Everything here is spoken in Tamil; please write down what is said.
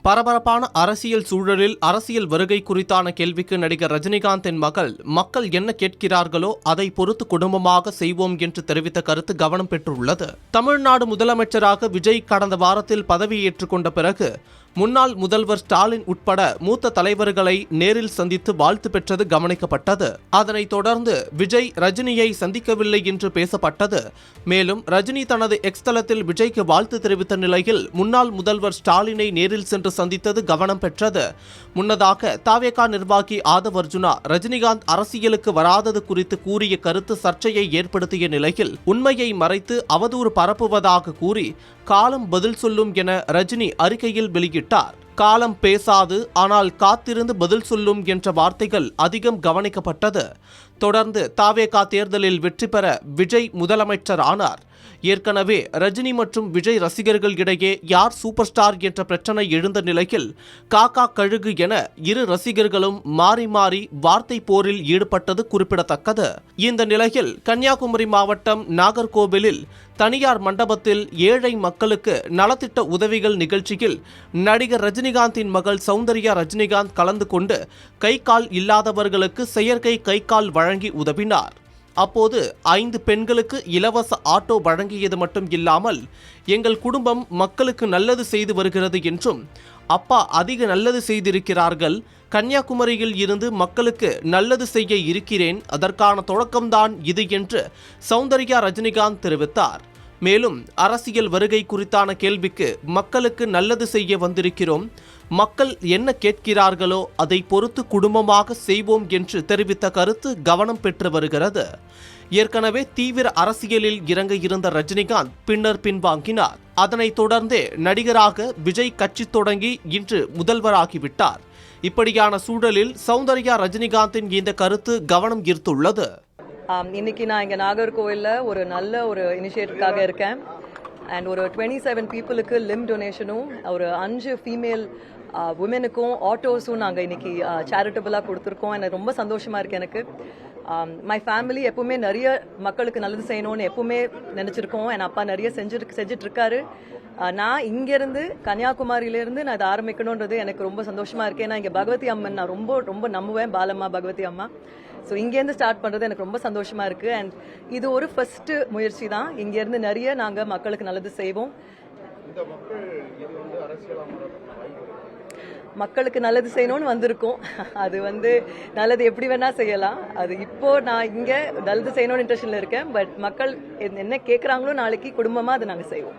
பரபரப்பான அரசியல் சூழலில் அரசியல் வருகை குறித்தான கேள்விக்கு நடிகர் ரஜினிகாந்தின் மகள் மக்கள் என்ன கேட்கிறார்களோ அதை பொறுத்து குடும்பமாக செய்வோம் என்று தெரிவித்த கருத்து கவனம் பெற்றுள்ளது. தமிழ்நாடு முதலமைச்சராக விஜய் கடந்த வாரத்தில் பதவியேற்றுக் கொண்ட பிறகு முன்னாள் முதல்வர் ஸ்டாலின் உட்பட மூத்த தலைவர்களை நேரில் சந்தித்து வாழ்த்து பெற்றது கவனிக்கப்பட்டது. அதனைத் தொடர்ந்து விஜய் ரஜினியை சந்திக்கவில்லை என்று பேசப்பட்டது. மேலும் ரஜினி தனது எக்ஸ் தளத்தில் விஜய்க்கு வாழ்த்து தெரிவித்த நிலையில் முன்னாள் முதல்வர் ஸ்டாலினை நேரில் சென்று சந்தித்தது கவனம் பெற்றது. முன்னதாக தவேகா நிர்வாகி ஆதவ் அர்ஜுனா ரஜினிகாந்த் அரசியலுக்கு வராதது குறித்து கூறிய கருத்து சர்ச்சையை ஏற்படுத்திய நிலையில் உண்மையை மறைத்து அவதூறு பரப்புவதாக கூறி காலம் பதில் சொல்லும் என ரஜினி அறிக்கையில் வெளியிட்டார். காலம் பேசாது, ஆனால் காத்திருந்து பதில் சொல்லும் என்ற வார்த்தைகள் அதிகம் கவனிக்கப்பட்டது. தொடர்ந்து தவேகா தேர்தலில் வெற்றி பெற விஜய் முதலமைச்சர் ஆனார். ஏற்கனவே ரஜினி மற்றும் விஜய் ரசிகர்கள் இடையே யார் சூப்பர் ஸ்டார் என்ற பிரச்சனை எழுந்த நிலையில் காக்கா கழுகு என இரு ரசிகர்களும் மாறி மாறி வார்த்தை போரில் ஈடுபட்டது குறிப்பிடத்தக்கது. இந்த நிலையில் கன்னியாகுமரி மாவட்டம் நாகர்கோவிலில் தனியார் மண்டபத்தில் ஏழை மக்களுக்கு நலத்திட்ட உதவிகள் நிகழ்ச்சியில் நடிகர் ரஜினிகாந்தின் மகள் சௌந்தர்யா ரஜினிகாந்த் கலந்து கொண்டு கை கால் இல்லாதவர்களுக்கு செயற்கை கை கால் வழங்கி உதவினார். அப்போது 5 பெண்களுக்கு இலவச ஆட்டோ வழங்கியது மட்டும் இல்லாமல் எங்கள் குடும்பம் மக்களுக்கு நல்லது செய்து வருகிறது என்றும் அப்பா அதிக நல்லது செய்திருக்கிறார்கள், கன்னியாகுமரியில் இருந்து மக்களுக்கு நல்லது செய்ய இருக்கிறேன், அதற்கான தொடக்கம்தான் இது என்று சௌந்தர்யா ரஜினிகாந்த் தெரிவித்தார். மேலும் அரசியல் வருகை குறித்தான கேள்விக்கு மக்களுக்கு நல்லது செய்ய வந்திருக்கிறோம், மக்கள் என்ன கேட்கிறார்களோ அதை பொறுத்து குடும்பமாக செய்வோம் என்று தெரிவித்த கருத்து கவனம் பெற்று வருகிறது. ஏற்கனவே தீவிர அரசியலில் இறங்க இருந்த ரஜினிகாந்த் பின்னர் பின்வாங்கினார். அதனைத் தொடர்ந்தே நடிகராக விஜய் கட்சி தொடங்கி இன்று முதல்வராகிவிட்டார். இப்படியான சூழலில் சௌந்தர்யா ரஜினிகாந்தின் இந்த கருத்து கவனம் ஈர்த்துள்ளது. இன்னைக்கு நான் இங்கே நாகர்கோவிலில் ஒரு நல்ல இனிஷியேட்டிவ்காக இருக்கேன். அண்ட் ஒரு 27 பீப்புளுக்கு லிம் டொனேஷனும் ஒரு 5 ஃபீமேல் உமனுக்கும் ஆட்டோஸும் நாங்கள் இன்னைக்கு சேரிட்டபிளாக கொடுத்துருக்கோம். எனக்கு ரொம்ப சந்தோஷமாக இருக்குது. எனக்கு மை ஃபேமிலி எப்பவுமே நிறைய மக்களுக்கு நல்லது செய்யணும்னு எப்பவுமே நினச்சிருக்கோம். என் அப்பா நிறைய செஞ்சிட்ருக்காரு. நான் இங்கேருந்து கன்னியாகுமரியிலேருந்து நான் இதை ஆரம்பிக்கணுன்றது எனக்கு ரொம்ப சந்தோஷமாக இருக்குது. ஏன்னா இங்கே பகவதி அம்மன் நான் ரொம்ப ரொம்ப நம்புவேன், பாலம்மா பகவதி அம்மா. ஸோ இங்கேருந்து ஸ்டார்ட் பண்ணுறது எனக்கு ரொம்ப சந்தோஷமாக இருக்குது. அண்ட் இது ஒரு ஃபர்ஸ்ட்டு முயற்சி தான். இங்கேருந்து நிறைய நாங்கள் மக்களுக்கு நல்லது செய்வோம். மக்களுக்கு நல்லது செய்யணும்னு வந்திருக்கோம். அது நல்லது எப்படி வேணா செய்யலாம். அது இப்போ நான் இங்கே நல்லது செய்யணும்னு இன்ட்ரெஸ்டில் இருக்கேன். பட் மக்கள் என்ன கேட்குறாங்களோ நாளைக்கு குடும்பமாக அதை நாங்கள் செய்வோம்.